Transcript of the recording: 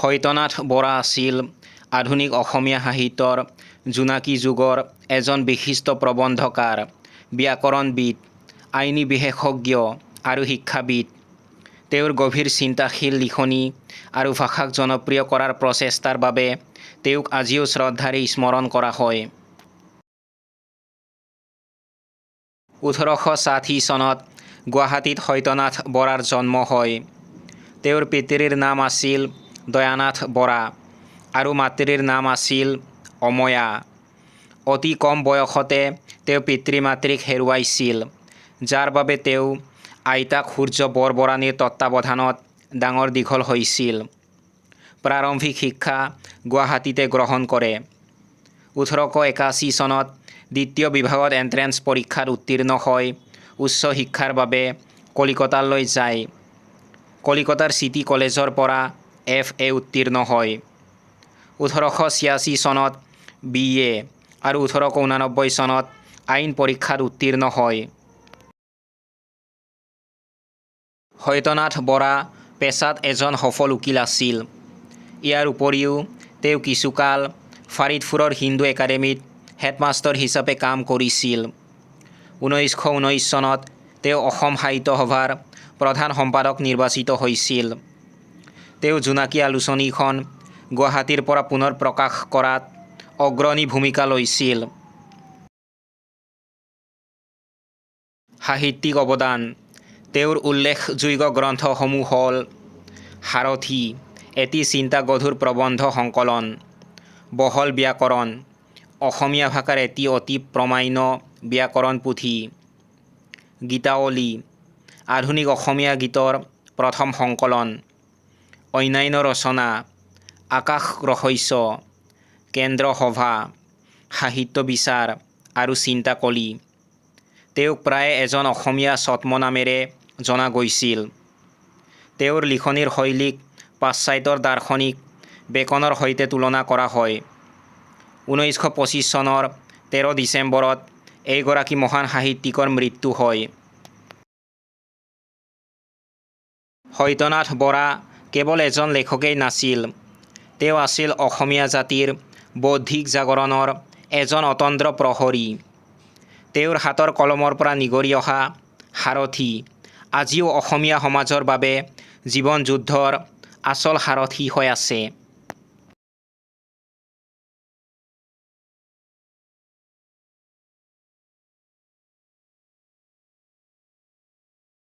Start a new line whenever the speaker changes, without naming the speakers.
সত্যনাথ বৰা আছিল আধুনিক অসমীয়া সাহিত্যৰ জোনাকী যুগৰ এজন বিশিষ্ট প্ৰবন্ধকাৰ, ব্যাকৰণবিদ, আইনী বিশেষজ্ঞ আৰু শিক্ষাবিদ। তেওঁৰ গভীৰ চিন্তাশীল লিখনি আৰু ভাষাক জনপ্ৰিয় কৰাৰ প্ৰচেষ্টাৰ বাবে তেওঁক আজিও শ্ৰদ্ধাৰে স্মৰণ কৰা হয়। 1860 চনত গুৱাহাটীত সত্যনাথ বৰাৰ জন্ম হয়। তেওঁৰ পিতৃৰ নাম আছিল দয়ানাথ বৰা আৰু মাতৃৰ নাম আছিল অময়া। অতি কম বয়সতে তেওঁ পিতৃ-মাতৃক হেৰুৱাইছিল, যাৰ বাবে তেওঁ আইতাক সূৰ্য বৰবৰানীৰ তত্ত্বাৱধানত ডাঙৰ দীঘল হৈছিল। প্ৰাৰম্ভিক শিক্ষা গুৱাহাটীতে গ্ৰহণ কৰে। 1881 চনত দ্বিতীয় বিভাগত এণ্ট্ৰেন্স পৰীক্ষাত উত্তীৰ্ণ হৈ উচ্চ শিক্ষাৰ বাবে কলিকতালৈ যায়। কলিকতাৰ চিটি কলেজৰ পৰা FA উত্তীৰ্ণ হয়। 1886 চনত BA আৰু 1889 চনত আইন পৰীক্ষাত উত্তীৰ্ণ হয়। সত্যনাথ বৰা পেছাত এজন সফল উকীল আছিল। ইয়াৰ উপৰিও তেওঁ কিছুকাল ফাৰিদপুৰৰ হিন্দু একাডেমীত হেডমাষ্টাৰ হিচাপে কাম কৰিছিল। 1919 চনত তেওঁ অসম সাহিত্য সভাৰ প্ৰধান সম্পাদক নিৰ্বাচিত হৈছিল। তেওঁ জোনাকী আলোচনীখন গুৱাহাটীৰ পৰা পুনৰ প্ৰকাশ কৰাত অগ্ৰণী ভূমিকা লৈছিল। সাহিত্যিক অৱদান: তেওঁৰ উল্লেখযোগ্য গ্ৰন্থসমূহ হ'ল সাৰথি, এটি চিন্তাগধুৰ প্ৰবন্ধ সংকলন; বহল ব্যাকৰণ, অসমীয়া ভাষাৰ এটি অতি প্ৰমাণ্য ব্যাকৰণ পুথি; গীতাৱলী, আধুনিক অসমীয়া গীতৰ প্ৰথম সংকলন; অন্যান্য ৰচনা: আকাশ ৰহস্য, কেন্দ্ৰ সভা, সাহিত্য বিচাৰ আৰু চিন্তাকলি। তেওঁক প্ৰায়ে এজন অসমীয়া ছদ্মনামেৰে জনা গৈছিল। তেওঁৰ লিখনিৰ শৈলীক পাশ্চাত্যৰ দাৰ্শনিক বেকনৰ সৈতে তুলনা কৰা হয়। 1925 চনৰ 13 ডিচেম্বৰত এইগৰাকী মহান সাহিত্যিকৰ মৃত্যু হয়। সত্যনাথ বৰা কেৱল এজন লেখকেই নাছিল, তেওঁ আছিল অসমীয়া জাতিৰ বৌদ্ধিক জাগৰণৰ এজন অতন্দ্ৰ প্ৰহৰী। তেওঁৰ হাতৰ কলমৰ পৰা নিগৰি অহা সাৰথি আজিও অসমীয়া সমাজৰ বাবে জীৱন যুদ্ধৰ আচল সাৰথি হৈ আছে।